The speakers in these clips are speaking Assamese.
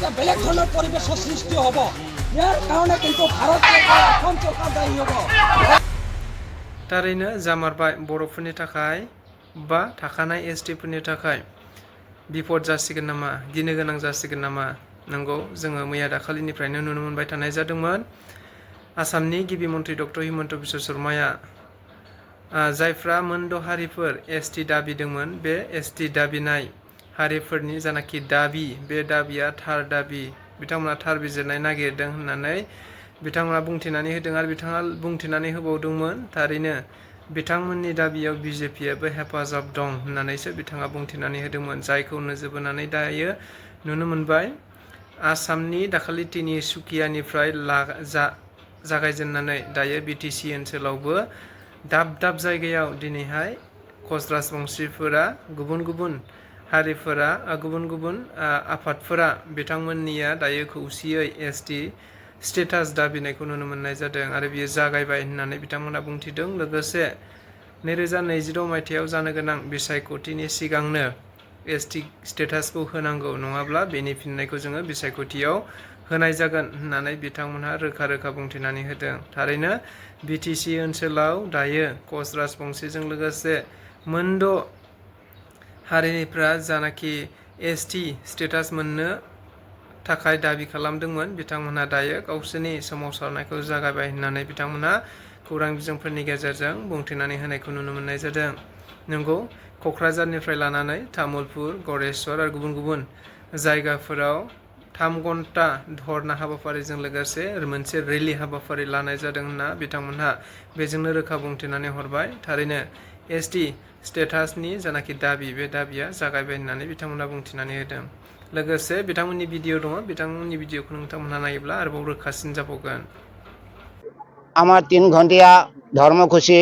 এটা বেলেগ ধৰণৰ পৰিৱেশৰ সৃষ্টি হ'ব। ইয়াৰ কাৰণে কিন্তু ভাৰত অসম চৰকাৰ দায়ী হ'ব। थारैनो जामारबाय बर'फोरनि थाखाय बा थाखानाय एसटिफोरनि थाखाय बिपद जासिगोन नामा, गिनो गोनां जासिगोन नामा? नंगौ, जोङो मैया दाखालिनिफ्रायनो नुनो मोनबाय थानाय जादोंमोन। आसामनि गिबि मन्थ्रि डक्टर हिमन्त बिश्व शर्माया जायफ्रा मोनद' हारिफोर एसटि दाबिदोंमोन, बे एसटि दाबिनाय हारिफोरनि जानाखि दाबि, बे दाबिया थार दाबि, बिथांमोना थार बिजिरनाय नागिरदों होननानै बिथांमोना बुंथिनानै होदों। आरो बिथाङा बुंथिनानै होबावदोंमोन, थारैनो बिथांमोननि दाबियाव बिजेपियाबो हेफाजाब दं होननानैसो बिथाङा बुंथिनानै होदोंमोन। जायखौ नोजोर बोनानै दायो नुनो मोनबाय आसामनि दाखालि तिनिसुकियानिफ्राय जागायजेननानै दायो बिटिसि ओनसोलावबो दाब दाब जायगायाव दिनैहाय कच राजबंशिफोरा, गुबुन गुबुन हारिफोरा, गुबुन गुबुन आफादफोरा बिथांमोननिया दायो खौसेयै एसटि स्टेटास दाबिनायखौ नुनो मोननाय जादों। आरो बियो जागायबाय होननानै बिथांमोना बुंथिदों। लोगोसे 2022 मायथाइयाव जानो गोनां बिसायख'थिनि सिगांनो एसटि स्टेटासखौ होनांगौ, नङाब्ला बेनि फिननायखौ जोङो बिसायख'थियाव होनाय जागोन होननानै बिथांमोनहा रोखा रोखा बुंथिनानै होदों। थारैनो बिटिसि ओनसोलाव दायो कच राजबंशिजों लोगोसे मोनद' हारिनिफ्रा जानाखि एसटि स्टेटास मोननो थाखाय दाबि खालामदोंमोन, बिथांमोनहा दायो गावसोरनि सोमावसारनायखौ जागायबाय होननानै बिथांमोनहा खौरां बिजोंफोरनि गेजेरजों बुंथिनानै होनायखौ नुनो मोननाय जादों। नंगौ, क'क्राझारनिफ्राय लानानै तामुलपुर, गरेस्वर आरो गुबुन गुबुन जायगाफोराव 3 घन्टा धरना हाबाफारिजों लोगोसे मोनसे रेलि हाबाफारि लानाय जादों होनना बिथांमोनहा बेजोंनो रोखा बुंथिनानै हरबाय। थारैनो एसटि स्टेटासनि जानाखि दाबि, बे दाबिया जागायबाय होननानै बिथांमोनहा बुंथिनानै होदों। लोगोसे बिथांमोननि भिडिअ दङ, बिथांमोननि भिडिअखौ नोंथांमोनहा नायोब्ला आरोबाव रोखासिन जाबावगोन। আমাৰ 3 ঘণ্টীয়া ধৰ্মসূচী,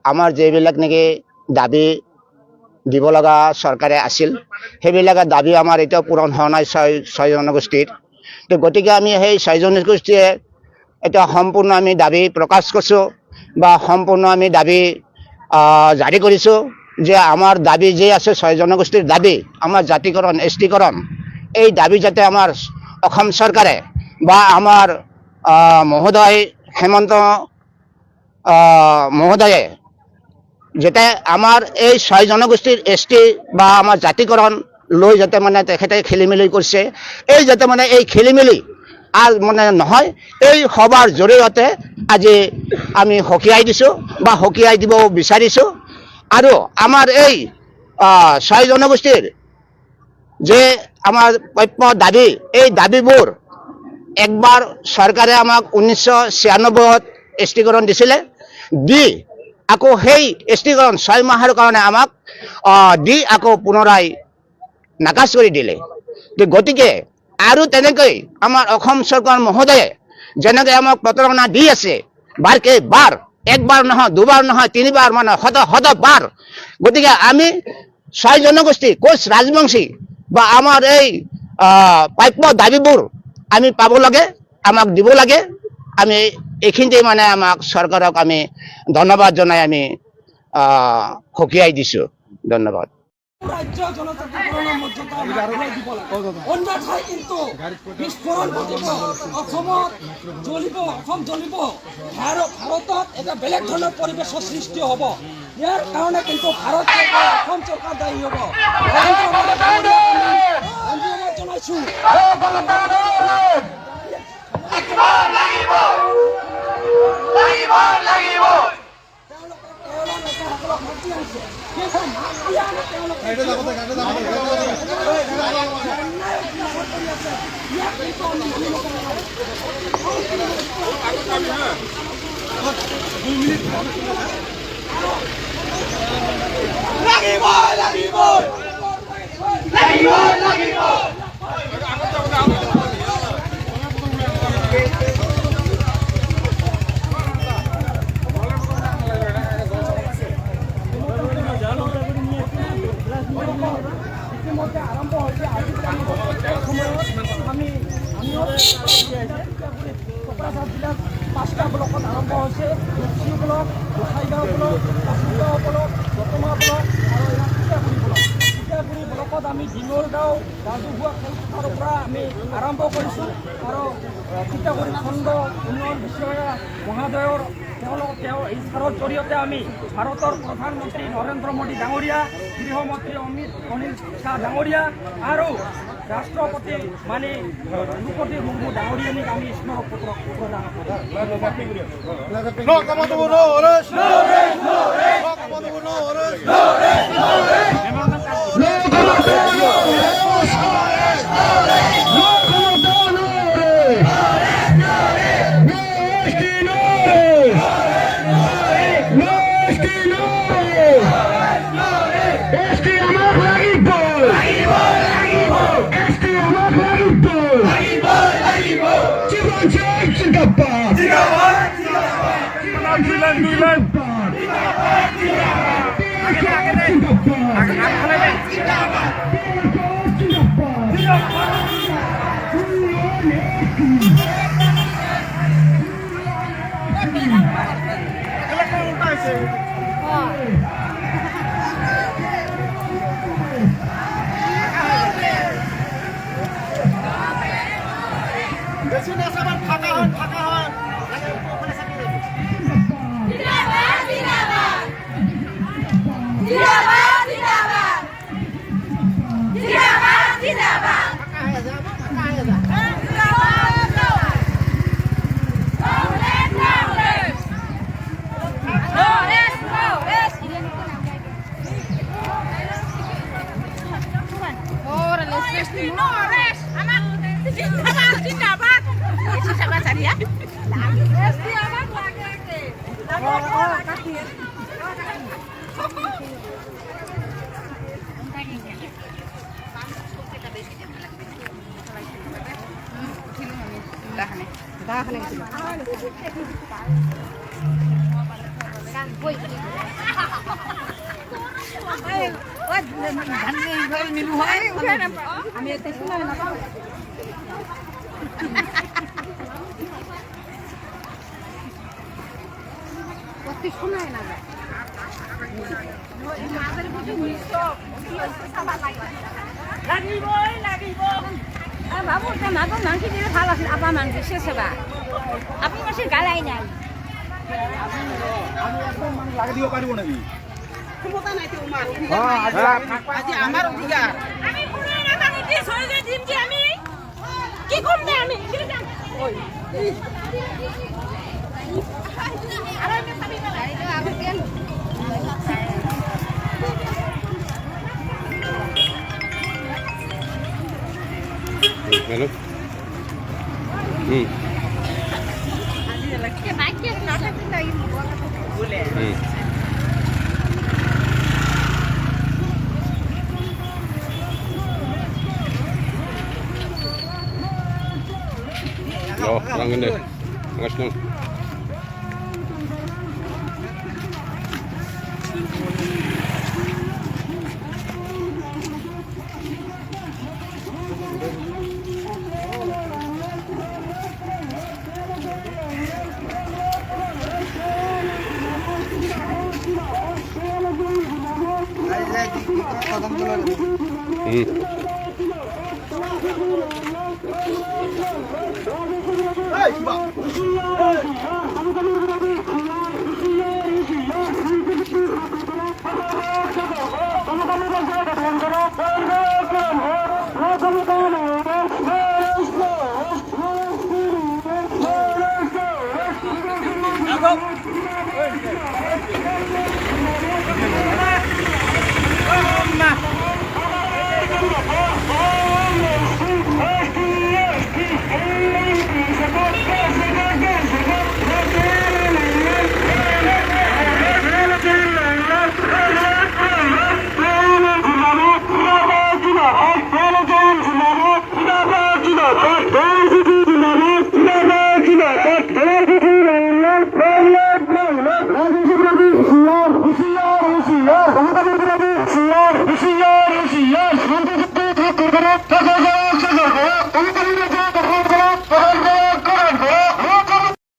আমাৰ যিবিলাক নেকি দাবী দিব লগা চৰকাৰে আছিল, সেইবিলাকৰ দাবী আমাৰ এতিয়াও পূৰণ হোৱা নাই 6 জনগোষ্ঠীৰ। তো গতিকে আমি সেই 6 জনগোষ্ঠীয়ে এতিয়া সম্পূৰ্ণ আমি দাবী প্ৰকাশ কৰিছোঁ বা সম্পূৰ্ণ আমি দাবী জাৰি কৰিছোঁ যে আমাৰ দাবী যে আছে 6 জনগোষ্ঠীৰ দাবী, আমাৰ জাতিকৰণ, এছটিকৰণ, এই দাবী যাতে আমাৰ অসম চৰকাৰে বা আমাৰ মহোদয় হেমন্ত মহোদয়ে যাতে আমাৰ এই 6 জনগোষ্ঠীৰ এছটি বা আমাৰ জাতিকৰণ লৈ যাতে মানে তেখেতে খেলিমেলি কৰিছে, এই যাতে মানে এই খেলিমেলি মানে নহয়, এই সভাৰ জৰিয়তে আজি আমি সকীয়াই দিছোঁ বা সকীয়াই দিব বিচাৰিছোঁ। আৰু আমাৰ এই 6 জনগোষ্ঠীৰ যে আমাৰ প্ৰাপ্য দাবী, এই দাবীবোৰ একবাৰ চৰকাৰে আমাক 1996 এছটিকৰণ দিছিলে, দি আকৌ সেই এছটিকৰণ 6 মাহৰ কাৰণে আমাক দি আকৌ পুনৰাই নাকচ কৰি দিলে। গতিকে আৰু তেনেকৈ আমাৰ অসম চৰকাৰ মহোদয়ে যেনেকৈ আমাক প্ৰতাৰণা দি আছে, বাৰ একবাৰ নহয়, দুবাৰ নহয়, 3 বাৰ, মানে শতবাৰ। গতিকে আমি 6 জনগোষ্ঠী, কোচ ৰাজবংশী বা আমাৰ এই প্ৰাপ্য দাবীবোৰ আমি পাব লাগে, আমাক দিব লাগে। আমি এইখিনিতে মানে আমাক চৰকাৰক আমি ধন্যবাদ জনাই আমি সকীয়াই দিছোঁ। ধন্যবাদ। ৰাজ্য জনজাতিকৰণৰ মৰ্যাদা ঘূৰাই দিব লাগে, অন্যথাই কিন্তু বিস্ফোৰণ ঘটিব, অসমত জ্বলিব, অসম জ্বলিব, ভাৰতত এটা বেলেগ ধৰণৰ পৰিৱেশৰ সৃষ্টি হ'ব। ইয়াৰ কাৰণে কিন্তু ভাৰত অসম চৰকাৰ দায়ী হ'ব। জনাইছোঁ ইতিমধ্যে আৰম্ভ হৈছে। আজি কোকৰাঝাৰ জিলাত 5টা ব্লকত আৰম্ভ হৈছে। Luchi block, Gossaigaon block, Kashigaon block, Dotma block আৰু কলিয়াগুৰি ব্লকত আমি ডিঙৰ গাঁও ৰাজহুৱা খেলপথাৰৰ পৰা আমি আৰম্ভ কৰিছোঁ আৰু তিতাগুৰি খণ্ড উন্নয়ন বিষয়া মহোদয়ৰ তেওঁ ইস্তাৰৰ জৰিয়তে আমি ভাৰতৰ প্ৰধানমন্ত্ৰী নৰেন্দ্ৰ মোদী ডাঙৰীয়া, গৃহমন্ত্ৰী অনিল শ্বাহ ডাঙৰীয়া আৰু ৰাষ্ট্ৰপতি মানে দ্ৰৌপদী মুৰ্মু ডাঙৰীয়ানীক আমি স্মাৰক পত্ৰ প্ৰদান বাবু মাংস মাংস দিলে ভাল আছিল আপা মাংস শেষ হবা আপনি মাসের গালাই নাই দিব পাৰিব নেকি ক্ষমতা নাই তোমাৰ আজি আমাৰ অধিকাৰ আমি পুরো এলাকা নিতে সরে দিন যে আমি কি করতে আমি আরে আমি পাবি না এটা আগে কেন Hello. Oh, lang ganda. Angas lang. Yes,